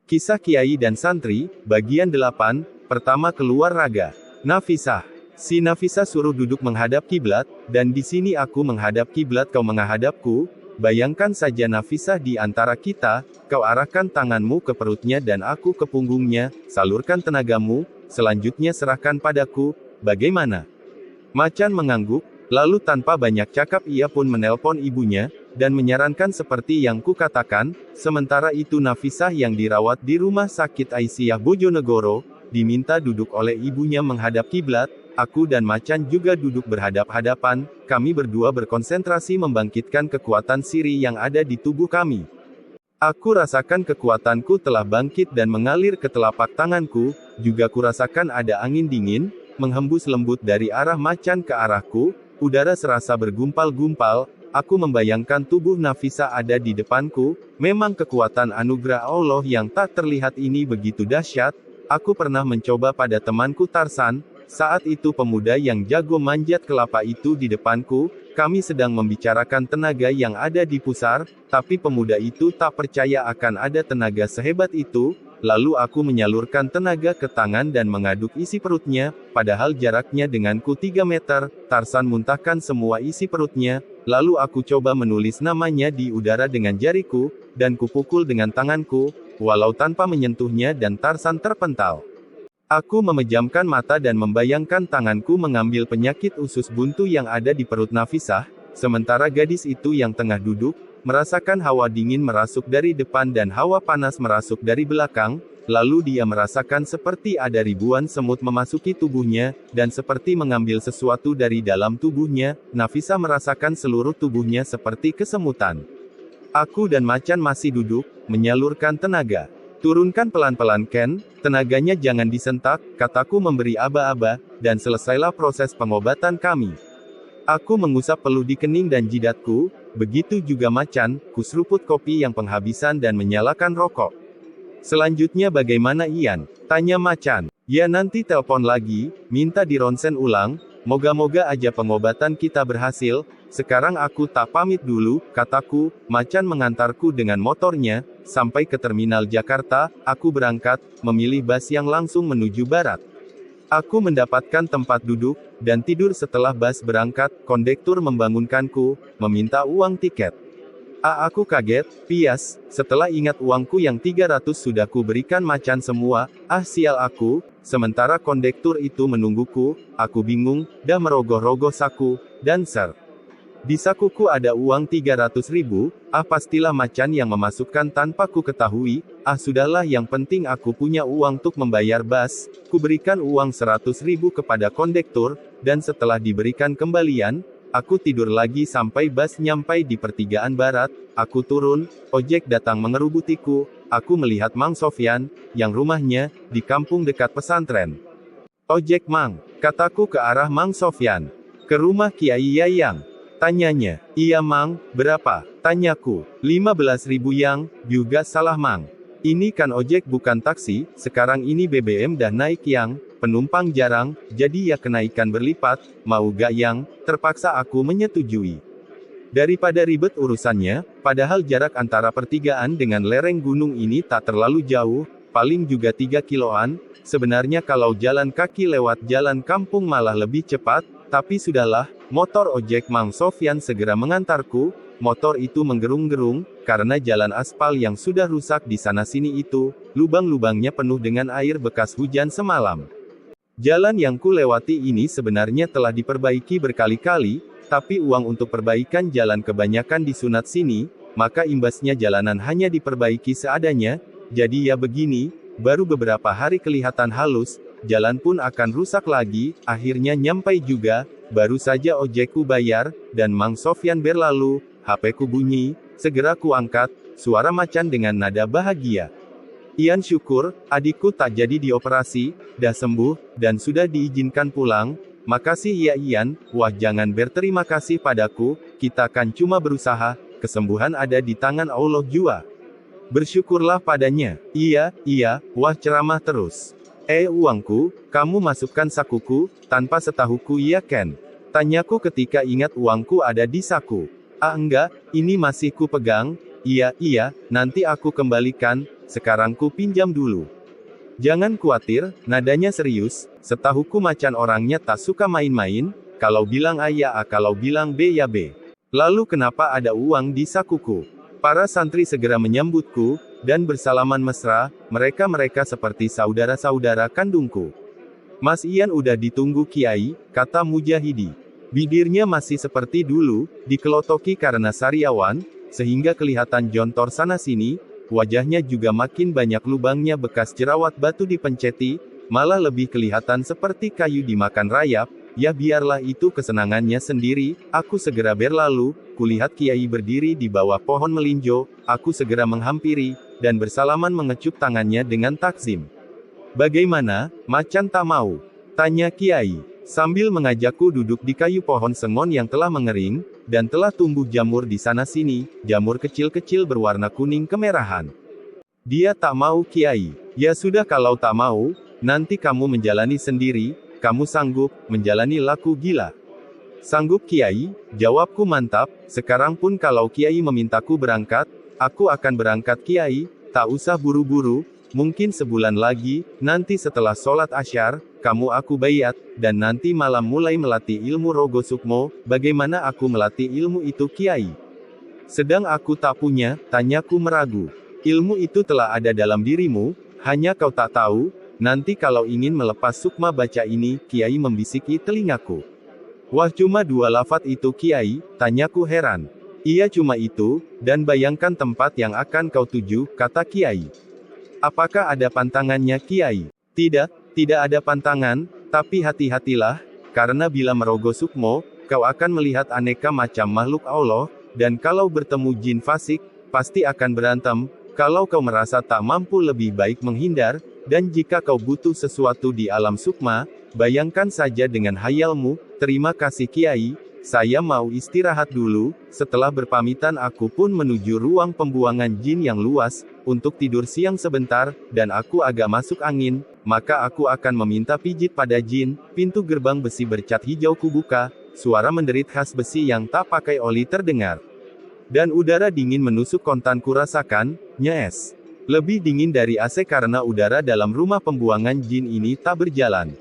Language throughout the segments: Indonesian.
Kisah Kiai dan Santri, bagian 8, pertama keluar raga. Nafisah. Si Nafisah suruh duduk menghadap kiblat, dan di sini aku menghadap kiblat kau menghadapku. Bayangkan saja Nafisah di antara kita, kau arahkan tanganmu ke perutnya dan aku ke punggungnya, salurkan tenagamu, selanjutnya serahkan padaku, bagaimana? Macan mengangguk, lalu tanpa banyak cakap ia pun menelpon ibunya, dan menyarankan seperti yang kukatakan. Sementara itu Nafisah yang dirawat di rumah sakit Aisyah Bojonegoro, diminta duduk oleh ibunya menghadap kiblat. Aku dan Macan juga duduk berhadap-hadapan, kami berdua berkonsentrasi membangkitkan kekuatan siri yang ada di tubuh kami. Aku rasakan kekuatanku telah bangkit dan mengalir ke telapak tanganku, juga kurasakan ada angin dingin, menghembus lembut dari arah Macan ke arahku, udara serasa bergumpal-gumpal, aku membayangkan tubuh Nafisah ada di depanku, memang kekuatan anugerah Allah yang tak terlihat ini begitu dahsyat. Aku pernah mencoba pada temanku Tarsan, saat itu pemuda yang jago manjat kelapa itu di depanku, kami sedang membicarakan tenaga yang ada di pusar, tapi pemuda itu tak percaya akan ada tenaga sehebat itu, lalu aku menyalurkan tenaga ke tangan dan mengaduk isi perutnya, padahal jaraknya denganku 3 meter, Tarsan muntahkan semua isi perutnya, lalu aku coba menulis namanya di udara dengan jariku, dan kupukul dengan tanganku, walau tanpa menyentuhnya dan Tarsan terpental. Aku memejamkan mata dan membayangkan tanganku mengambil penyakit usus buntu yang ada di perut Nafisah, sementara gadis itu yang tengah duduk, merasakan hawa dingin merasuk dari depan dan hawa panas merasuk dari belakang, lalu dia merasakan seperti ada ribuan semut memasuki tubuhnya, dan seperti mengambil sesuatu dari dalam tubuhnya, Nafisah merasakan seluruh tubuhnya seperti kesemutan. Aku dan Macan masih duduk, menyalurkan tenaga. Turunkan pelan-pelan Ken, tenaganya jangan disentak, kataku memberi aba-aba, dan selesailah proses pengobatan kami. Aku mengusap peluh di kening dan jidatku, begitu juga Macan, kuseruput kopi yang penghabisan dan menyalakan rokok. Selanjutnya bagaimana Ian? Tanya Macan. Ya nanti telpon lagi, minta di ronsen ulang, moga-moga aja pengobatan kita berhasil. Sekarang aku tak pamit dulu, kataku. Macan mengantarku dengan motornya, sampai ke terminal Jakarta. Aku berangkat, memilih bus yang langsung menuju barat. Aku mendapatkan tempat duduk, dan tidur setelah bus berangkat. Kondektur membangunkanku, meminta uang tiket. Aku kaget, pias, setelah ingat uangku yang 300 sudah ku berikan Macan semua. Sial aku, sementara kondektur itu menungguku, aku bingung, dah merogoh-rogoh saku, dan di sakuku ada uang 300.000, pastilah Macan yang memasukkan tanpa ku ketahui, sudahlah yang penting aku punya uang untuk membayar bus, ku berikan uang 100.000 kepada kondektur, dan setelah diberikan kembalian, aku tidur lagi sampai bus nyampai di pertigaan barat, aku turun, ojek datang mengerubutiku, aku melihat Mang Sofyan, yang rumahnya, di kampung dekat pesantren. Ojek Mang, kataku ke arah Mang Sofyan. Ke rumah Kiai Yayang. Tanyanya, iya Mang, berapa? Tanyaku, 15.000 Yang, juga salah Mang. Ini kan ojek bukan taksi, sekarang ini BBM dah naik Yang, penumpang jarang, jadi ya kenaikan berlipat, mau gak Yang? Terpaksa aku menyetujui. Daripada ribet urusannya, padahal jarak antara pertigaan dengan lereng gunung ini tak terlalu jauh, paling juga 3 kiloan, sebenarnya kalau jalan kaki lewat jalan kampung malah lebih cepat, tapi sudahlah, motor ojek Mang Sofyan segera mengantarku. Motor itu menggerung-gerung, karena jalan aspal yang sudah rusak di sana-sini itu, lubang-lubangnya penuh dengan air bekas hujan semalam. Jalan yang ku lewati ini sebenarnya telah diperbaiki berkali-kali, tapi uang untuk perbaikan jalan kebanyakan disunat sini, maka imbasnya jalanan hanya diperbaiki seadanya, jadi ya begini, baru beberapa hari kelihatan halus, jalan pun akan rusak lagi, akhirnya nyampai juga, baru saja ojekku bayar, dan Mang Sofyan berlalu, HP-ku bunyi, segera ku angkat, suara Macan dengan nada bahagia. Ian syukur, adikku tak jadi dioperasi, dah sembuh, dan sudah diizinkan pulang, makasih ya Ian, wah jangan berterima kasih padaku, kita kan cuma berusaha, kesembuhan ada di tangan Allah jua. Bersyukurlah padanya, iya, wah ceramah terus. Uangku, kamu masukkan sakuku, tanpa setahuku iya Ken. Tanyaku ketika ingat uangku ada di saku. Ah enggak, ini masih ku pegang. Iya, nanti aku kembalikan, sekarang ku pinjam dulu. Jangan khawatir, nadanya serius, setahuku macan orangnya tak suka main-main, kalau bilang A ya A, kalau bilang B ya B. Lalu kenapa ada uang di sakuku? Para santri segera menyambutku, dan bersalaman mesra, mereka seperti saudara-saudara kandungku. Mas Ian udah ditunggu Kiai, kata Mujahidi. Bibirnya masih seperti dulu, dikelotoki karena sariawan, sehingga kelihatan jontor sana-sini, wajahnya juga makin banyak lubangnya bekas jerawat batu dipenceti, malah lebih kelihatan seperti kayu dimakan rayap. Ya biarlah itu kesenangannya sendiri, aku segera berlalu, kulihat Kiai berdiri di bawah pohon melinjo, aku segera menghampiri, dan bersalaman mengecup tangannya dengan takzim. Bagaimana, macan tak mau? Tanya Kiai, sambil mengajakku duduk di kayu pohon sengon yang telah mengering, dan telah tumbuh jamur di sana-sini, jamur kecil-kecil berwarna kuning kemerahan. Dia tak mau Kiai. Ya sudah kalau tak mau, nanti kamu menjalani sendiri, kamu sanggup menjalani laku gila. Sanggup Kiai, jawabku mantap, sekarang pun kalau Kiai memintaku berangkat, aku akan berangkat Kiai, tak usah buru-buru, mungkin sebulan lagi, nanti setelah sholat asyar, kamu aku bayat, dan nanti malam mulai melatih ilmu Rogo Sukmo, bagaimana aku melatih ilmu itu Kiai? Sedang aku tak punya, tanyaku meragu. Ilmu itu telah ada dalam dirimu, hanya kau tak tahu. Nanti kalau ingin melepas sukma baca ini, Kiai membisiki telingaku. Wah cuma 2 lafaz itu Kiai, tanyaku heran. Iya cuma itu, dan bayangkan tempat yang akan kau tuju, kata Kiai. Apakah ada pantangannya Kiai? Tidak ada pantangan, tapi hati-hatilah, karena bila merogoh sukmo, kau akan melihat aneka macam makhluk Allah, dan kalau bertemu jin fasik, pasti akan berantem. Kalau kau merasa tak mampu lebih baik menghindar, dan jika kau butuh sesuatu di alam sukma, bayangkan saja dengan hayalmu, terima kasih Kiai, saya mau istirahat dulu, setelah berpamitan aku pun menuju ruang pembuangan jin yang luas, untuk tidur siang sebentar, dan aku agak masuk angin, maka aku akan meminta pijit pada jin, pintu gerbang besi bercat hijau kubuka, suara menderit khas besi yang tak pakai oli terdengar. Dan udara dingin menusuk kontan kurasakan, nyes. Lebih dingin dari AC karena udara dalam rumah pembuangan jin ini tak berjalan.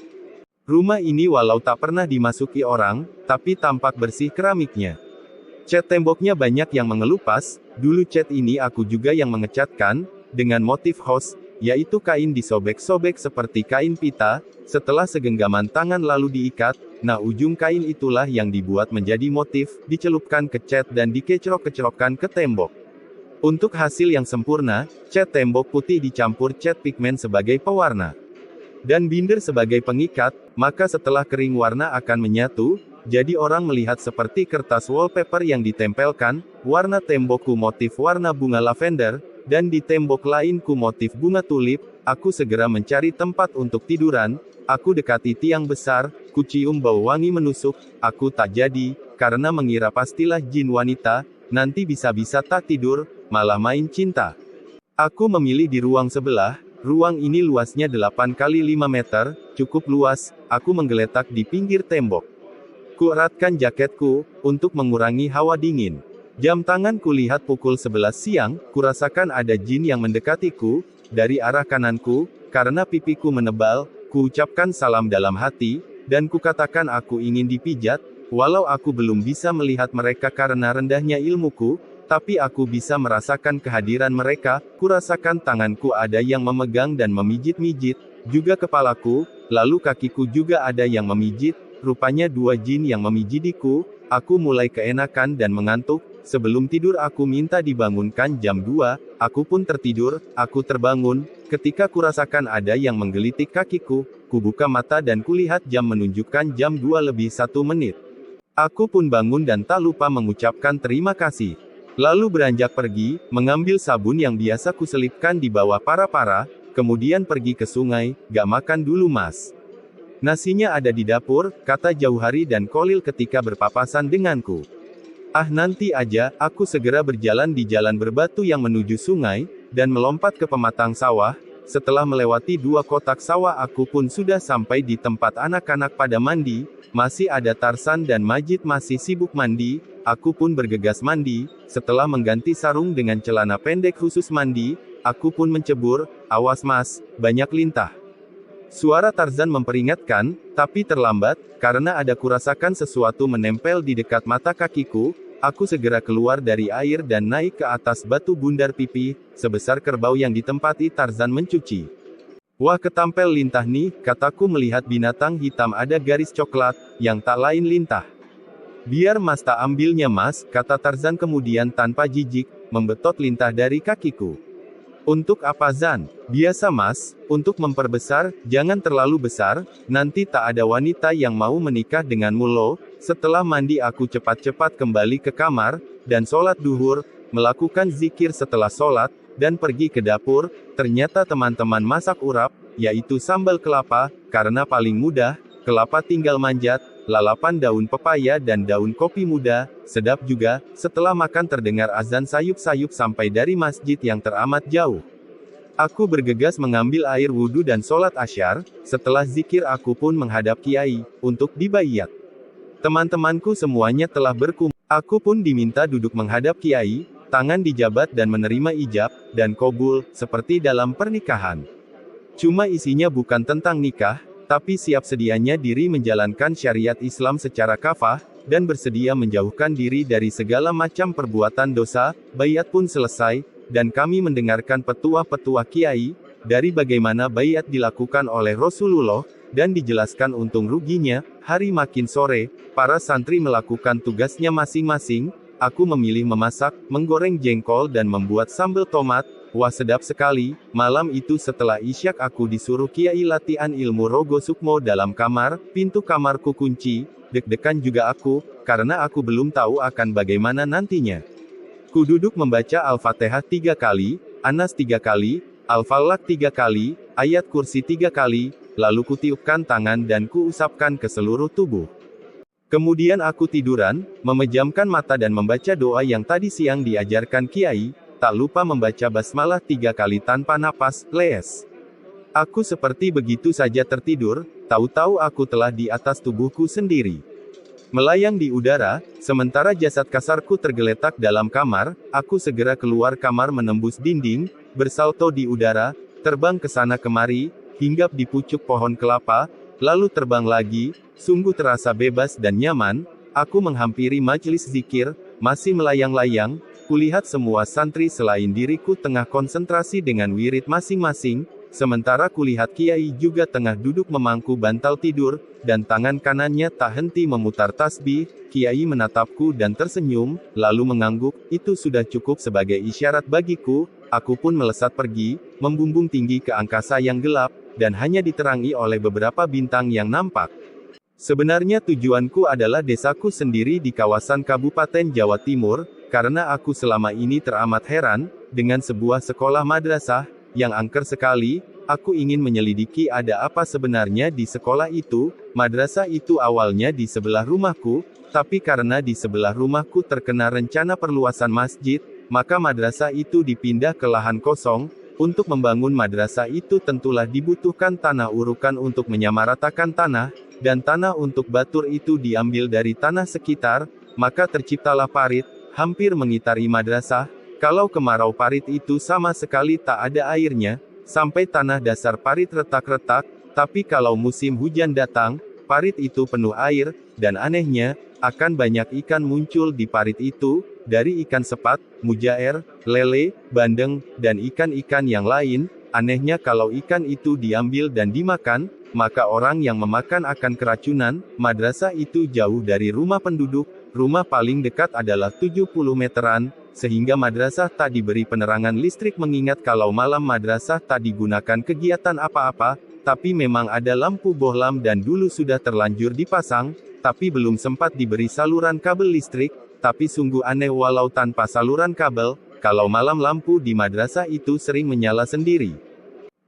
Rumah ini walau tak pernah dimasuki orang, tapi tampak bersih keramiknya. Cat temboknya banyak yang mengelupas, dulu cat ini aku juga yang mengecatkan, dengan motif khas, yaitu kain disobek-sobek seperti kain pita, setelah segenggaman tangan lalu diikat, nah ujung kain itulah yang dibuat menjadi motif, dicelupkan ke cat dan dikecrok-kecrokkan ke tembok. Untuk hasil yang sempurna, cat tembok putih dicampur cat pigmen sebagai pewarna. Dan binder sebagai pengikat, maka setelah kering warna akan menyatu, jadi orang melihat seperti kertas wallpaper yang ditempelkan, warna tembokku motif warna bunga lavender, dan di tembok lainku motif bunga tulip, aku segera mencari tempat untuk tiduran, aku dekati tiang besar, kucium bau wangi menusuk, aku tak jadi, karena mengira pastilah jin wanita, nanti bisa-bisa tak tidur, malah main cinta. Aku memilih di ruang sebelah, ruang ini luasnya 8 kali 5 meter, cukup luas, aku menggeletak di pinggir tembok. Kueratkan jaketku, untuk mengurangi hawa dingin. Jam tangan kulihat pukul 11 siang, kurasakan ada jin yang mendekatiku, dari arah kananku, karena pipiku menebal, kuucapkan salam dalam hati, dan kukatakan aku ingin dipijat, walau aku belum bisa melihat mereka karena rendahnya ilmuku, tapi aku bisa merasakan kehadiran mereka, kurasakan tanganku ada yang memegang dan memijit-mijit, juga kepalaku, lalu kakiku juga ada yang memijit, rupanya 2 jin yang memijidiku, aku mulai keenakan dan mengantuk, sebelum tidur aku minta dibangunkan jam 2, aku pun tertidur, aku terbangun, ketika kurasakan ada yang menggelitik kakiku, kubuka mata dan kulihat jam menunjukkan jam 2 lebih 1 menit. Aku pun bangun dan tak lupa mengucapkan terima kasih. Lalu beranjak pergi, mengambil sabun yang biasa kuselipkan di bawah para-para, kemudian pergi ke sungai, gak makan dulu mas. Nasinya ada di dapur, kata Jauhari dan Kolil ketika berpapasan denganku. Ah nanti aja, aku segera berjalan di jalan berbatu yang menuju sungai, dan melompat ke pematang sawah, setelah melewati 2 kotak sawah aku pun sudah sampai di tempat anak-anak pada mandi, Masih ada Tarsan dan Majid masih sibuk mandi, aku pun bergegas mandi, setelah mengganti sarung dengan celana pendek khusus mandi, aku pun mencebur, awas mas, banyak lintah. Suara Tarzan memperingatkan, tapi terlambat, karena ada kurasakan sesuatu menempel di dekat mata kakiku, aku segera keluar dari air dan naik ke atas batu bundar pipi, sebesar kerbau yang ditempati Tarzan mencuci. Wah ketampel lintah nih, kataku melihat binatang hitam ada garis coklat, yang tak lain lintah. Biar mas tak ambilnya mas, kata Tarzan kemudian tanpa jijik, membetot lintah dari kakiku. Untuk apa Zan? Biasa mas, untuk memperbesar, jangan terlalu besar, nanti tak ada wanita yang mau menikah denganmu loh. Setelah mandi aku cepat-cepat kembali ke kamar, dan sholat duhur, melakukan zikir setelah sholat, dan pergi ke dapur, ternyata teman-teman masak urap, yaitu sambal kelapa, karena paling mudah, kelapa tinggal manjat, lalapan daun pepaya dan daun kopi muda, sedap juga. Setelah makan terdengar azan sayup-sayup sampai dari masjid yang teramat jauh. Aku bergegas mengambil air wudhu dan sholat asyar, setelah zikir aku pun menghadap Kiai, untuk dibaiyat. Teman-temanku semuanya telah berkumpul, aku pun diminta duduk menghadap Kiai, tangan dijabat dan menerima ijab, dan kobul, seperti dalam pernikahan. Cuma isinya bukan tentang nikah, tapi siap sedianya diri menjalankan syariat Islam secara kafah, dan bersedia menjauhkan diri dari segala macam perbuatan dosa. Baiat pun selesai, dan kami mendengarkan petua-petua Kiai, dari bagaimana baiat dilakukan oleh Rasulullah, dan dijelaskan untung ruginya. Hari makin sore, para santri melakukan tugasnya masing-masing, aku memilih memasak, menggoreng jengkol dan membuat sambal tomat. Wah sedap sekali. Malam itu setelah isyak aku disuruh Kiai latihan ilmu Rogo Sukmo dalam kamar, pintu kamarku kunci, deg-degan juga aku, karena aku belum tahu akan bagaimana nantinya. Ku duduk membaca Al-Fatihah 3 kali, Anas 3 kali, Al-Falaq 3 kali, ayat kursi 3 kali, lalu kutiupkan tangan dan kuusapkan ke seluruh tubuh. Kemudian aku tiduran, memejamkan mata dan membaca doa yang tadi siang diajarkan Kiai, tak lupa membaca basmalah 3 kali tanpa napas, lees. Aku seperti begitu saja tertidur, tahu-tahu aku telah di atas tubuhku sendiri. Melayang di udara, sementara jasad kasarku tergeletak dalam kamar, aku segera keluar kamar menembus dinding, bersalto di udara, terbang ke sana kemari, hinggap di pucuk pohon kelapa, lalu terbang lagi, sungguh terasa bebas dan nyaman. Aku menghampiri majelis zikir, masih melayang-layang, kulihat semua santri selain diriku tengah konsentrasi dengan wirid masing-masing, sementara kulihat Kiai juga tengah duduk memangku bantal tidur, dan tangan kanannya tak henti memutar tasbih. Kiai menatapku dan tersenyum, lalu mengangguk, itu sudah cukup sebagai isyarat bagiku. Aku pun melesat pergi, membumbung tinggi ke angkasa yang gelap, dan hanya diterangi oleh beberapa bintang yang nampak. Sebenarnya tujuanku adalah desaku sendiri di kawasan Kabupaten Jawa Timur, karena aku selama ini teramat heran, dengan sebuah sekolah madrasah, yang angker sekali. Aku ingin menyelidiki ada apa sebenarnya di sekolah itu. Madrasah itu awalnya di sebelah rumahku, tapi karena di sebelah rumahku terkena rencana perluasan masjid, maka madrasah itu dipindah ke lahan kosong. Untuk membangun madrasah itu tentulah dibutuhkan tanah urukan untuk menyamaratakan tanah, dan tanah untuk batur itu diambil dari tanah sekitar, maka terciptalah parit, hampir mengitari madrasah. Kalau kemarau parit itu sama sekali tak ada airnya, sampai tanah dasar parit retak-retak, tapi kalau musim hujan datang, parit itu penuh air, dan anehnya, akan banyak ikan muncul di parit itu, dari ikan sepat, mujair, lele, bandeng, dan ikan-ikan yang lain. Anehnya kalau ikan itu diambil dan dimakan, maka orang yang memakan akan keracunan. Madrasah itu jauh dari rumah penduduk, rumah paling dekat adalah 70 meteran, sehingga madrasah tak diberi penerangan listrik mengingat kalau malam madrasah tak digunakan kegiatan apa-apa, tapi memang ada lampu bohlam dan dulu sudah terlanjur dipasang, tapi belum sempat diberi saluran kabel listrik. Tapi sungguh aneh walau tanpa saluran kabel, kalau malam lampu di madrasah itu sering menyala sendiri.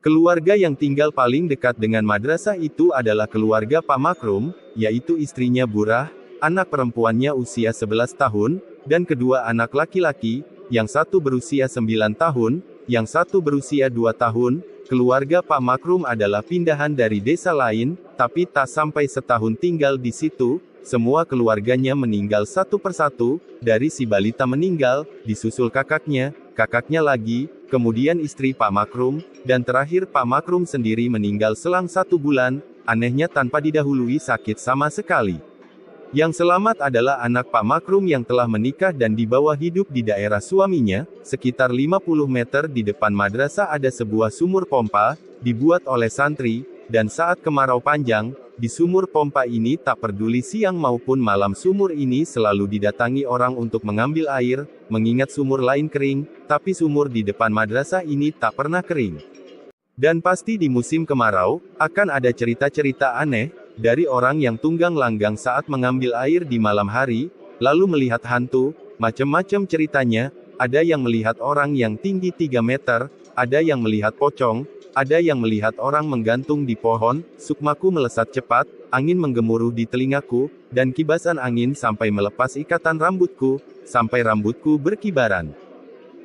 Keluarga yang tinggal paling dekat dengan madrasah itu adalah keluarga Pak Makrum, yaitu istrinya Burah, anak perempuannya usia 11 tahun, dan kedua anak laki-laki, yang satu berusia 9 tahun, yang satu berusia 2 tahun, keluarga Pak Makrum adalah pindahan dari desa lain, tapi tak sampai setahun tinggal di situ, semua keluarganya meninggal satu persatu, dari si balita meninggal, disusul kakaknya lagi, kemudian istri Pak Makrum, dan terakhir Pak Makrum sendiri meninggal selang 1 bulan, anehnya tanpa didahului sakit sama sekali. Yang selamat adalah anak Pak Makrum yang telah menikah dan dibawa hidup di daerah suaminya, sekitar 50 meter di depan madrasah ada sebuah sumur pompa, dibuat oleh santri, dan saat kemarau panjang, di sumur pompa ini tak peduli siang maupun malam sumur ini selalu didatangi orang untuk mengambil air, mengingat sumur lain kering, tapi sumur di depan madrasah ini tak pernah kering. Dan pasti di musim kemarau, akan ada cerita-cerita aneh, dari orang yang tunggang langgang saat mengambil air di malam hari, lalu melihat hantu, macam-macam ceritanya, ada yang melihat orang yang tinggi 3 meter, ada yang melihat pocong, ada yang melihat orang menggantung di pohon, sukmaku melesat cepat, angin menggemuruh di telingaku, dan kibasan angin sampai melepas ikatan rambutku, sampai rambutku berkibaran.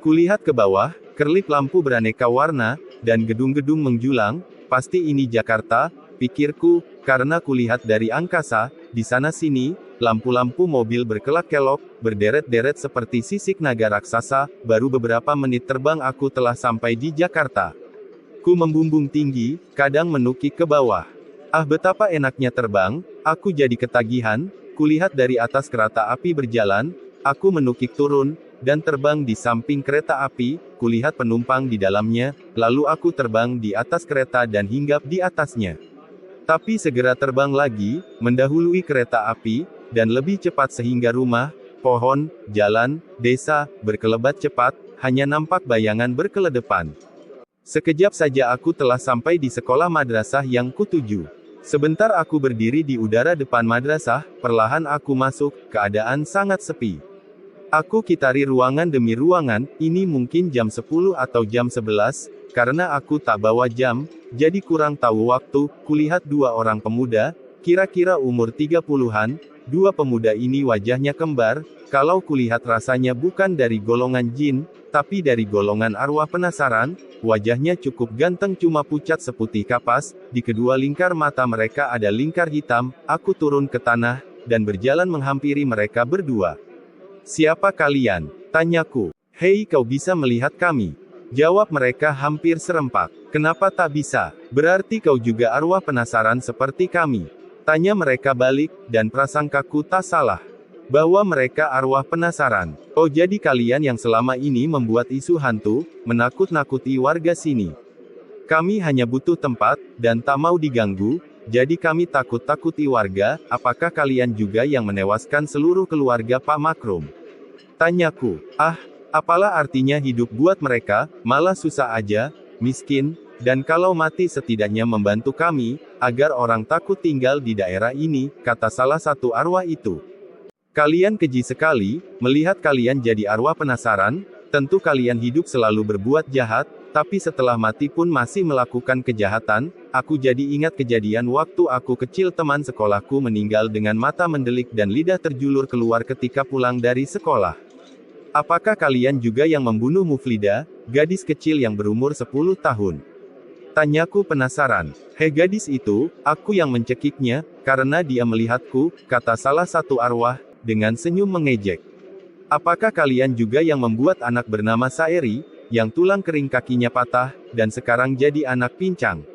Kulihat ke bawah, kerlip lampu beraneka warna, dan gedung-gedung menjulang, pasti ini Jakarta, pikirku, karena kulihat dari angkasa, di sana-sini, lampu-lampu mobil berkelak-kelok, berderet-deret seperti sisik naga raksasa, baru beberapa menit terbang aku telah sampai di Jakarta. Ku membumbung tinggi, kadang menukik ke bawah. Ah betapa enaknya terbang, aku jadi ketagihan, kulihat dari atas kereta api berjalan, aku menukik turun, dan terbang di samping kereta api, kulihat penumpang di dalamnya, lalu aku terbang di atas kereta dan hinggap di atasnya. Tapi segera terbang lagi, mendahului kereta api, dan lebih cepat sehingga rumah, pohon, jalan, desa, berkelebat cepat, hanya nampak bayangan berkeledepan. Sekejap saja aku telah sampai di sekolah madrasah yang kutuju. Sebentar aku berdiri di udara depan madrasah, perlahan aku masuk, keadaan sangat sepi. Aku kitari ruangan demi ruangan, ini mungkin jam 10 atau jam 11, karena aku tak bawa jam, jadi kurang tahu waktu, kulihat 2 orang pemuda, kira-kira umur 30-an, 2 pemuda ini wajahnya kembar, kalau kulihat rasanya bukan dari golongan jin, tapi dari golongan arwah penasaran, wajahnya cukup ganteng cuma pucat seputih kapas, di kedua lingkar mata mereka ada lingkar hitam, aku turun ke tanah, dan berjalan menghampiri mereka berdua. Siapa kalian? Tanyaku. Hei kau bisa melihat kami? Jawab mereka hampir serempak. Kenapa tak bisa? Berarti kau juga arwah penasaran seperti kami. Tanya mereka balik, dan prasangkaku tak salah. Bahwa mereka arwah penasaran. Oh jadi kalian yang selama ini membuat isu hantu, menakut-nakuti warga sini. Kami hanya butuh tempat, dan tak mau diganggu, jadi kami takut-takuti warga, apakah kalian juga yang menewaskan seluruh keluarga Pak Makrum? Tanyaku. Ah, apalah artinya hidup buat mereka, malah susah aja, miskin, dan kalau mati setidaknya membantu kami, agar orang takut tinggal di daerah ini, kata salah satu arwah itu. Kalian keji sekali, melihat kalian jadi arwah penasaran, tentu kalian hidup selalu berbuat jahat, tapi setelah mati pun masih melakukan kejahatan, aku jadi ingat kejadian waktu aku kecil teman sekolahku meninggal dengan mata mendelik dan lidah terjulur keluar ketika pulang dari sekolah. Apakah kalian juga yang membunuh Muflida, gadis kecil yang berumur 10 tahun? Tanyaku penasaran. Hei gadis itu, aku yang mencekiknya, karena dia melihatku, kata salah satu arwah, dengan senyum mengejek. Apakah kalian juga yang membuat anak bernama Saeri, yang tulang kering kakinya patah, dan sekarang jadi anak pincang?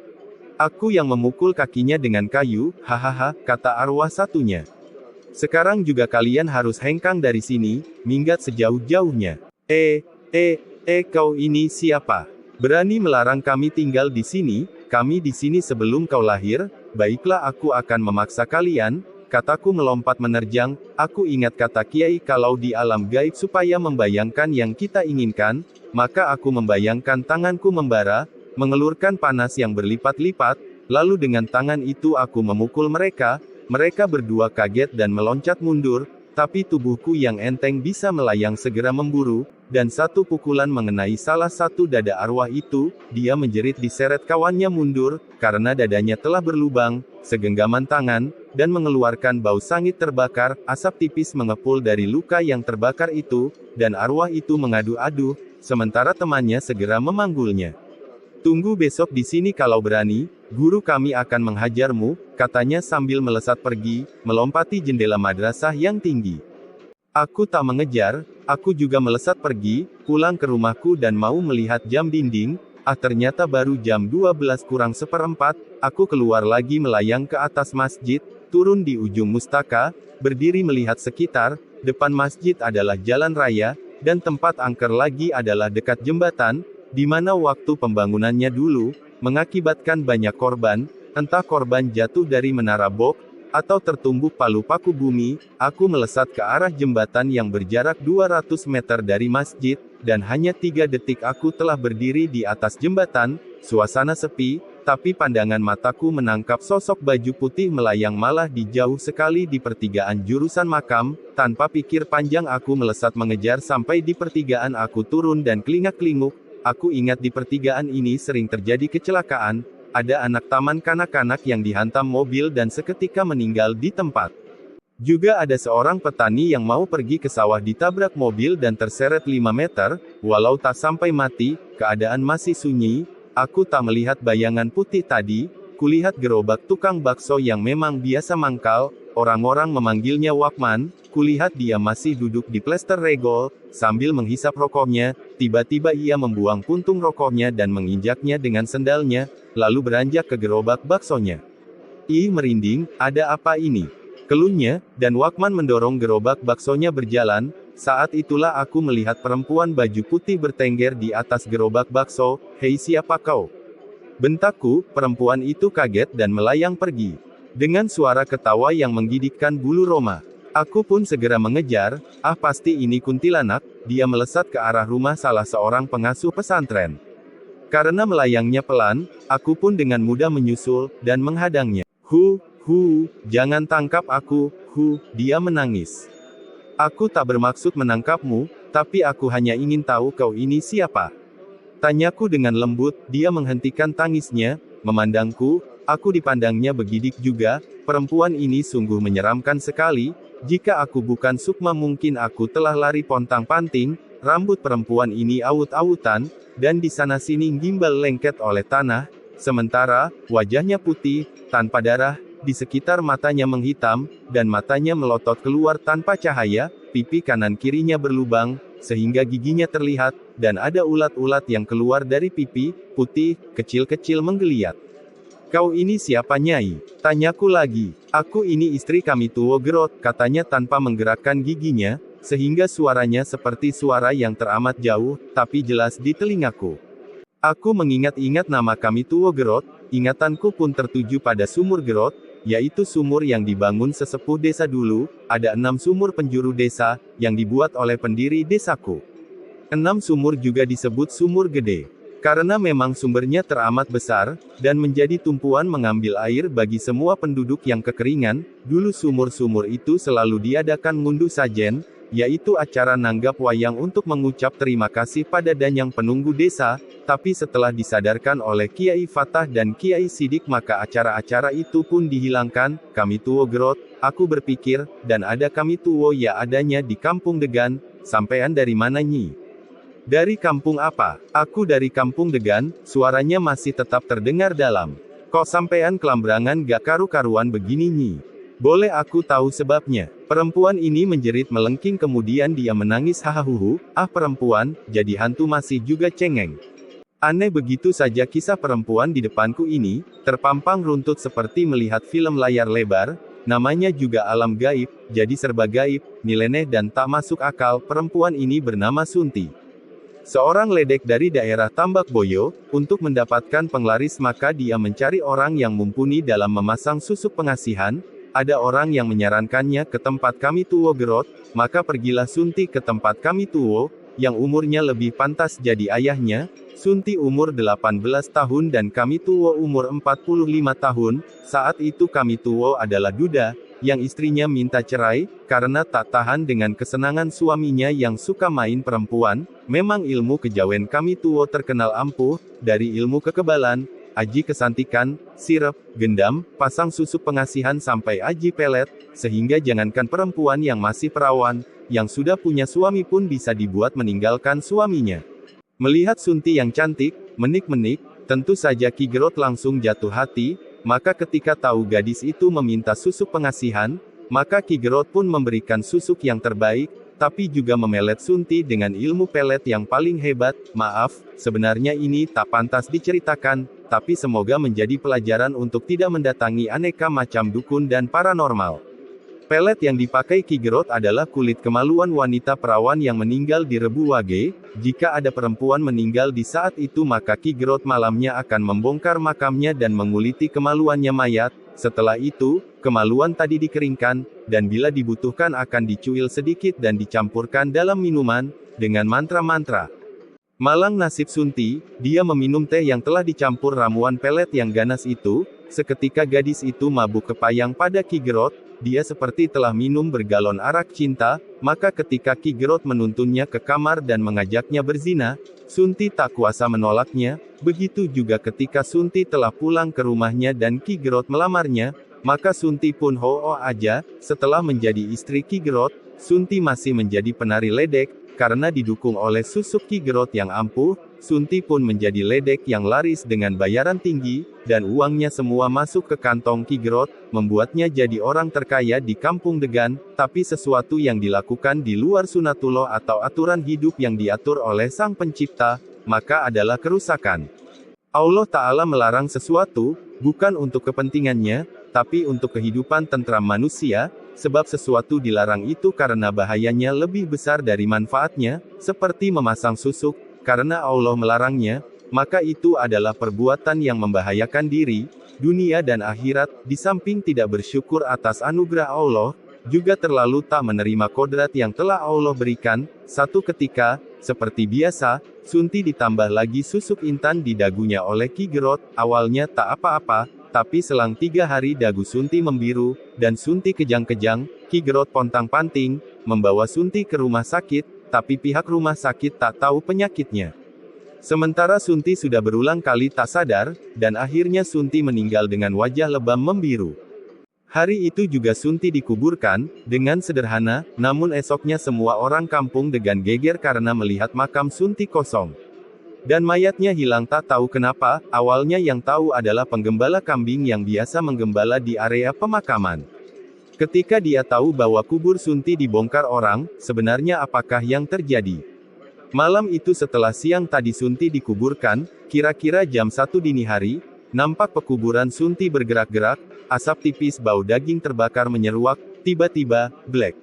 Aku yang memukul kakinya dengan kayu, hahaha, kata arwah satunya. Sekarang juga kalian harus hengkang dari sini, minggat sejauh-jauhnya. Kau ini siapa? Berani melarang kami tinggal di sini sebelum kau lahir, baiklah aku akan memaksa kalian, kataku melompat menerjang, aku ingat kata Kiai kalau di alam gaib supaya membayangkan yang kita inginkan, maka aku membayangkan tanganku membara, mengelurkan panas yang berlipat-lipat, lalu dengan tangan itu aku memukul mereka, mereka berdua kaget dan meloncat mundur, tapi tubuhku yang enteng bisa melayang segera memburu, dan satu pukulan mengenai salah satu dada arwah itu, dia menjerit diseret kawannya mundur, karena dadanya telah berlubang, segenggaman tangan, dan mengeluarkan bau sangit terbakar. Asap tipis mengepul dari luka yang terbakar itu, dan arwah itu mengadu-adu, sementara temannya segera memanggulnya. "Tunggu besok di sini kalau berani, guru kami akan menghajarmu," katanya sambil melesat pergi, melompati jendela madrasah yang tinggi. Aku tak mengejar, aku juga melesat pergi, pulang ke rumahku dan mau melihat jam dinding. Ternyata baru jam 12 kurang seperempat, aku keluar lagi melayang ke atas masjid, turun di ujung mustaka, berdiri melihat sekitar. Depan masjid adalah jalan raya, dan tempat angker lagi adalah dekat jembatan, di mana waktu pembangunannya dulu, mengakibatkan banyak korban, entah korban jatuh dari menara bok, atau tertumbuk palu paku bumi. Aku melesat ke arah jembatan yang berjarak 200 meter dari masjid, dan hanya 3 detik aku telah berdiri di atas jembatan. Suasana sepi, tapi pandangan mataku menangkap sosok baju putih melayang malah di jauh sekali di pertigaan jurusan makam. Tanpa pikir panjang aku melesat mengejar sampai di pertigaan. Aku turun dan kelingak-kelinguk. Aku ingat di pertigaan ini sering terjadi kecelakaan. Ada anak taman kanak-kanak yang dihantam mobil dan seketika meninggal di tempat. Juga ada seorang petani yang mau pergi ke sawah ditabrak mobil dan terseret 5 meter, walau tak sampai mati, keadaan masih sunyi. Aku tak melihat bayangan putih tadi, kulihat gerobak tukang bakso yang memang biasa mangkal, orang-orang memanggilnya Wakman, kulihat dia masih duduk di plester regol, sambil menghisap rokoknya. Tiba-tiba ia membuang puntung rokoknya dan menginjaknya dengan sendalnya, lalu beranjak ke gerobak baksonya. Ih merinding, ada apa ini? Keluhnya, dan Wakman mendorong gerobak baksonya berjalan. Saat itulah aku melihat perempuan baju putih bertengger di atas gerobak bakso. "Hei siapa kau?" bentakku. Perempuan itu kaget dan melayang pergi. Dengan suara ketawa yang menggigitkan bulu roma. Aku pun segera mengejar. Pasti ini kuntilanak. Dia melesat ke arah rumah salah seorang pengasuh pesantren. Karena melayangnya pelan, aku pun dengan mudah menyusul, dan menghadangnya. Jangan tangkap aku, dia menangis. "Aku tak bermaksud menangkapmu, tapi aku hanya ingin tahu kau ini siapa?" tanyaku dengan lembut. Dia menghentikan tangisnya, memandangku. Aku dipandangnya begidik juga. Perempuan ini sungguh menyeramkan sekali. Jika aku bukan Sukma mungkin aku telah lari pontang-panting. Rambut perempuan ini awut-awutan, dan di sana-sini gimbal lengket oleh tanah. Sementara, wajahnya putih, tanpa darah, di sekitar matanya menghitam, dan matanya melotot keluar tanpa cahaya, pipi kanan kirinya berlubang, sehingga giginya terlihat, dan ada ulat-ulat yang keluar dari pipi, putih, kecil-kecil menggeliat. "Kau ini siapa Nyai?" tanyaku lagi. "Aku ini istri kami Tuwo Gerot," katanya tanpa menggerakkan giginya, sehingga suaranya seperti suara yang teramat jauh, tapi jelas di telingaku. Aku mengingat-ingat nama kami Tuwo Gerot, ingatanku pun tertuju pada sumur Gerot, yaitu sumur yang dibangun sesepuh desa dulu. Ada 6 sumur penjuru desa, yang dibuat oleh pendiri desaku. 6 sumur juga disebut sumur gede. Karena memang sumbernya teramat besar, dan menjadi tumpuan mengambil air bagi semua penduduk yang kekeringan. Dulu sumur-sumur itu selalu diadakan ngunduh sajen, yaitu acara nanggap wayang untuk mengucap terima kasih pada danyang penunggu desa. Tapi setelah disadarkan oleh Kiai Fatah dan Kiai Sidik maka acara-acara itu pun dihilangkan. Kami Tuwo Gerot, aku berpikir, dan ada kami Tuwo ya adanya di Kampung Degan. Sampean dari mana Nyi? Dari kampung apa? Aku dari Kampung Degan. Suaranya masih tetap terdengar dalam. Kok sampean kelambrangan gak karu-karuan begini Nyi? Boleh aku tahu sebabnya? Perempuan ini menjerit melengking kemudian dia menangis hahaha. Perempuan, jadi hantu masih juga cengeng. Aneh begitu saja kisah perempuan di depanku ini, terpampang runtut seperti melihat film layar lebar, namanya juga alam gaib, jadi serba gaib, nyeleneh dan tak masuk akal. Perempuan ini bernama Sunti. Seorang ledek dari daerah Tambak Boyo. Untuk mendapatkan penglaris maka dia mencari orang yang mumpuni dalam memasang susuk pengasihan. Ada orang yang menyarankannya ke tempat kami Tuwo Gerot, maka pergilah Sunti ke tempat kami Tuwo, yang umurnya lebih pantas jadi ayahnya. Sunti umur 18 tahun dan kami Tuwo umur 45 tahun. Saat itu kami Tuwo adalah duda, yang istrinya minta cerai, karena tak tahan dengan kesenangan suaminya yang suka main perempuan. Memang ilmu kejawen kami Tuwo terkenal ampuh, dari ilmu kekebalan, aji kesantikan, sirep, gendam, pasang susuk pengasihan sampai aji pelet, sehingga jangankan perempuan yang masih perawan, yang sudah punya suami pun bisa dibuat meninggalkan suaminya. Melihat Sunti yang cantik, menik-menik, tentu saja Ki Gerot langsung jatuh hati, maka ketika tahu gadis itu meminta susuk pengasihan, maka Ki Gerot pun memberikan susuk yang terbaik, tapi juga memelet Sunti dengan ilmu pelet yang paling hebat. Maaf, sebenarnya ini tak pantas diceritakan, tapi semoga menjadi pelajaran untuk tidak mendatangi aneka macam dukun dan paranormal. Pelet yang dipakai Ki Gerot adalah kulit kemaluan wanita perawan yang meninggal di Rebu Wage. Jika ada perempuan meninggal di saat itu maka Ki Gerot malamnya akan membongkar makamnya dan menguliti kemaluannya mayat. Setelah itu, kemaluan tadi dikeringkan, dan bila dibutuhkan akan dicuil sedikit dan dicampurkan dalam minuman, dengan mantra-mantra. Malang nasib Sunti, dia meminum teh yang telah dicampur ramuan pelet yang ganas itu, seketika gadis itu mabuk kepayang pada Ki Gerot, dia seperti telah minum bergalon arak cinta, maka ketika Ki Gerot menuntunnya ke kamar dan mengajaknya berzina, Sunti tak kuasa menolaknya, begitu juga ketika Sunti telah pulang ke rumahnya dan Ki Gerot melamarnya, maka Sunti pun ho-oh aja, setelah menjadi istri Ki Gerot, Sunti masih menjadi penari ledek, karena didukung oleh susuk Ki Gerot yang ampuh, Sunti pun menjadi ledek yang laris dengan bayaran tinggi, dan uangnya semua masuk ke kantong Ki Gerot, membuatnya jadi orang terkaya di Kampung Degan, tapi sesuatu yang dilakukan di luar sunatullah atau aturan hidup yang diatur oleh Sang Pencipta, maka adalah kerusakan. Allah Ta'ala melarang sesuatu, bukan untuk kepentingannya, tapi untuk kehidupan tentram manusia, sebab sesuatu dilarang itu karena bahayanya lebih besar dari manfaatnya, seperti memasang susuk, karena Allah melarangnya, maka itu adalah perbuatan yang membahayakan diri, dunia dan akhirat, di samping tidak bersyukur atas anugerah Allah, juga terlalu tak menerima kodrat yang telah Allah berikan. Satu ketika, seperti biasa, Sunti ditambah lagi susuk intan di dagunya oleh Ki Gerot, awalnya tak apa-apa, tapi selang 3 hari dagu Sunti membiru, dan Sunti kejang-kejang. Ki Gerot pontang-panting, membawa Sunti ke rumah sakit, tapi pihak rumah sakit tak tahu penyakitnya. Sementara Sunti sudah berulang kali tak sadar, dan akhirnya Sunti meninggal dengan wajah lebam membiru. Hari itu juga Sunti dikuburkan, dengan sederhana, namun esoknya semua orang kampung Degan geger karena melihat makam Sunti kosong. Dan mayatnya hilang tak tahu kenapa, awalnya yang tahu adalah penggembala kambing yang biasa menggembala di area pemakaman. Ketika dia tahu bahwa kubur Sunti dibongkar orang, sebenarnya apakah yang terjadi? Malam itu setelah siang tadi Sunti dikuburkan, kira-kira jam 1 dini hari, nampak pekuburan Sunti bergerak-gerak, asap tipis bau daging terbakar menyeruak, tiba-tiba, blek.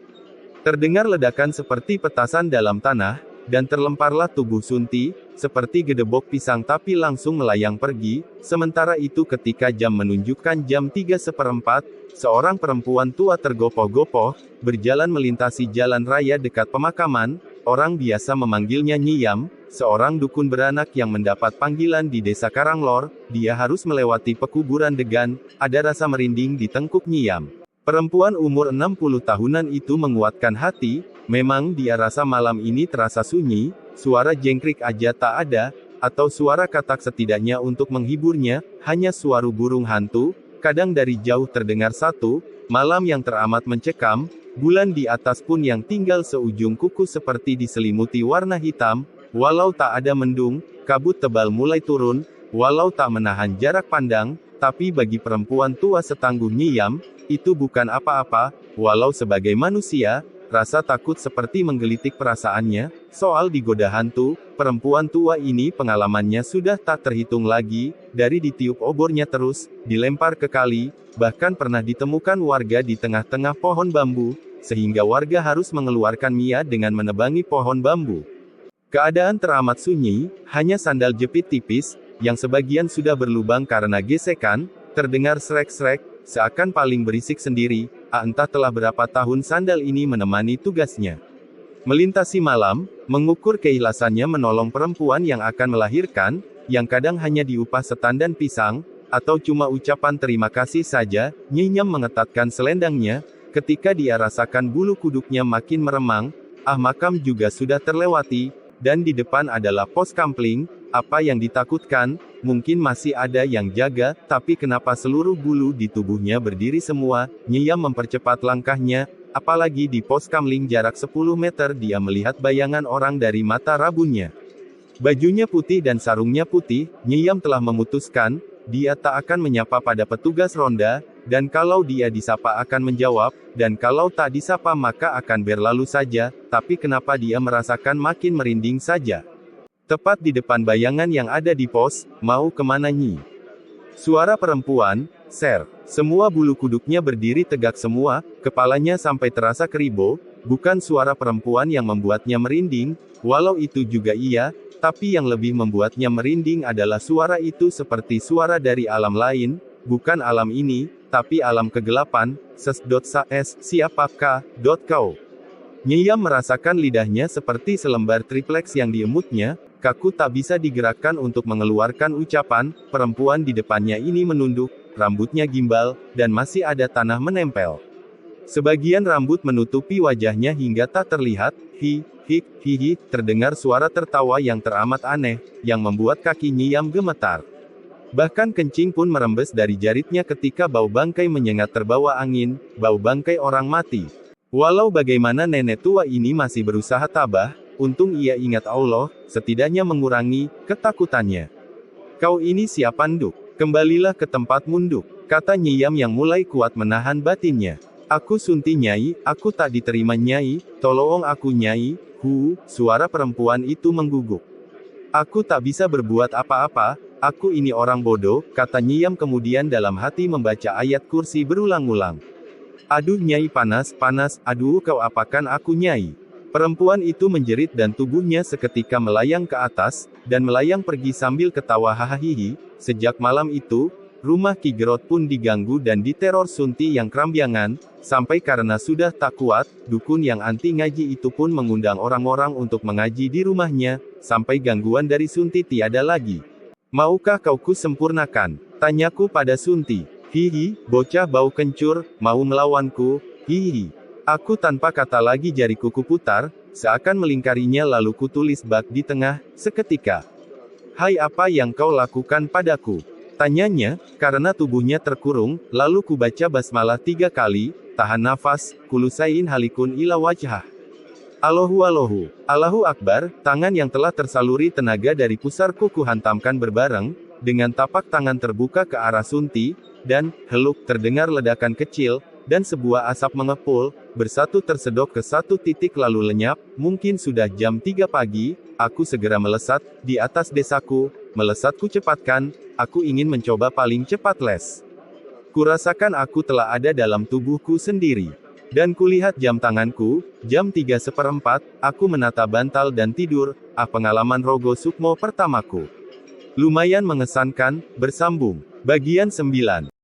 Terdengar ledakan seperti petasan dalam tanah, dan terlemparlah tubuh Sunti, seperti gedebok pisang tapi langsung melayang pergi. Sementara itu ketika jam menunjukkan jam 3:15, seorang perempuan tua tergopoh-gopoh, berjalan melintasi jalan raya dekat pemakaman, orang biasa memanggilnya Nyi Yam, seorang dukun beranak yang mendapat panggilan di desa Karanglor, dia harus melewati pekuburan Degan, ada rasa merinding di tengkuk Nyi Yam. Perempuan umur 60 tahunan itu menguatkan hati, memang dia rasa malam ini terasa sunyi, suara jengkrik aja tak ada, atau suara katak setidaknya untuk menghiburnya, hanya suara burung hantu, kadang dari jauh terdengar satu, malam yang teramat mencekam, bulan di atas pun yang tinggal seujung kuku seperti diselimuti warna hitam, walau tak ada mendung, kabut tebal mulai turun, walau tak menahan jarak pandang, tapi bagi perempuan tua setangguh Nyi Yam, itu bukan apa-apa, walau sebagai manusia, rasa takut seperti menggelitik perasaannya, soal digoda hantu, perempuan tua ini pengalamannya sudah tak terhitung lagi, dari ditiup obornya terus, dilempar ke kali, bahkan pernah ditemukan warga di tengah-tengah pohon bambu, sehingga warga harus mengeluarkan Mia dengan menebangi pohon bambu. Keadaan teramat sunyi, hanya sandal jepit tipis, yang sebagian sudah berlubang karena gesekan, terdengar srek-srek, seakan paling berisik sendiri, entah telah berapa tahun sandal ini menemani tugasnya. Melintasi malam, mengukur keikhlasannya menolong perempuan yang akan melahirkan, yang kadang hanya diupah setandan pisang, atau cuma ucapan terima kasih saja, Nyi Yam mengetatkan selendangnya, ketika dia rasakan bulu kuduknya makin meremang, makam juga sudah terlewati, dan di depan adalah pos kampling. Apa yang ditakutkan? Mungkin masih ada yang jaga, tapi kenapa seluruh bulu di tubuhnya berdiri semua? Nyiyam mempercepat langkahnya, apalagi di pos kamling jarak 10 meter dia melihat bayangan orang dari mata rabunnya. Bajunya putih dan sarungnya putih, Nyiyam telah memutuskan, dia tak akan menyapa pada petugas ronda, dan kalau dia disapa akan menjawab, dan kalau tak disapa maka akan berlalu saja, tapi kenapa dia merasakan makin merinding saja? Tepat di depan bayangan yang ada di pos, mau kemana Nyi? Suara perempuan, Sir. Semua bulu kuduknya berdiri tegak semua, kepalanya sampai terasa keribo, bukan suara perempuan yang membuatnya merinding, walau itu juga iya, tapi yang lebih membuatnya merinding adalah suara itu seperti suara dari alam lain, bukan alam ini, tapi alam kegelapan. Siapakah? Kau? Nyiyam merasakan lidahnya seperti selembar triplex yang diemutnya, kaku tak bisa digerakkan untuk mengeluarkan ucapan, perempuan di depannya ini menunduk, rambutnya gimbal, dan masih ada tanah menempel. Sebagian rambut menutupi wajahnya hingga tak terlihat, hihi, terdengar suara tertawa yang teramat aneh, yang membuat kaki Nyiyam gemetar. Bahkan kencing pun merembes dari jaritnya ketika bau bangkai menyengat terbawa angin, bau bangkai orang mati. Walau bagaimana nenek tua ini masih berusaha tabah, untung ia ingat Allah, setidaknya mengurangi ketakutannya. Kau ini siapa Nduk? Kembalilah ke tempat Nduk, kata Nyiyam yang mulai kuat menahan batinnya. Aku Sunti Nyai, aku tak diterima Nyai, tolong aku Nyai. Suara perempuan itu mengguguk. Aku tak bisa berbuat apa-apa, aku ini orang bodoh, kata Nyiyam kemudian dalam hati membaca ayat kursi berulang-ulang. Aduh Nyai panas, aduh kau apakan aku Nyai. Perempuan itu menjerit dan tubuhnya seketika melayang ke atas, dan melayang pergi sambil ketawa hahaha. Sejak malam itu, rumah Ki Gerot pun diganggu dan diteror Sunti yang kerambiangan, sampai karena sudah tak kuat, dukun yang anti ngaji itu pun mengundang orang-orang untuk mengaji di rumahnya, sampai gangguan dari Sunti tiada lagi. Maukah kau ku sempurnakan? Tanyaku pada Sunti. Hihi, bocah bau kencur, mau melawanku? Hihi. Aku tanpa kata lagi jariku kuputar, seakan melingkarinya lalu kutulis bak di tengah, seketika. Hai apa yang kau lakukan padaku? Tanyanya, karena tubuhnya terkurung, lalu kubaca basmalah 3 kali, tahan nafas, kulusain halikun ila wajhah. Allahu Akbar, tangan yang telah tersaluri tenaga dari pusarku kuhantamkan berbareng, dengan tapak tangan terbuka ke arah Sunti, dan, heluk, terdengar ledakan kecil, dan sebuah asap mengepul, bersatu tersedot ke satu titik lalu lenyap, mungkin sudah jam 3 pagi, aku segera melesat, di atas desaku, melesat ku cepatkan, aku ingin mencoba paling cepat les. Kurasakan aku telah ada dalam tubuhku sendiri. Dan kulihat jam tanganku, jam 3:15, aku menata bantal dan tidur, pengalaman Rogo Sukmo pertamaku. Lumayan mengesankan, bersambung. Bagian 9.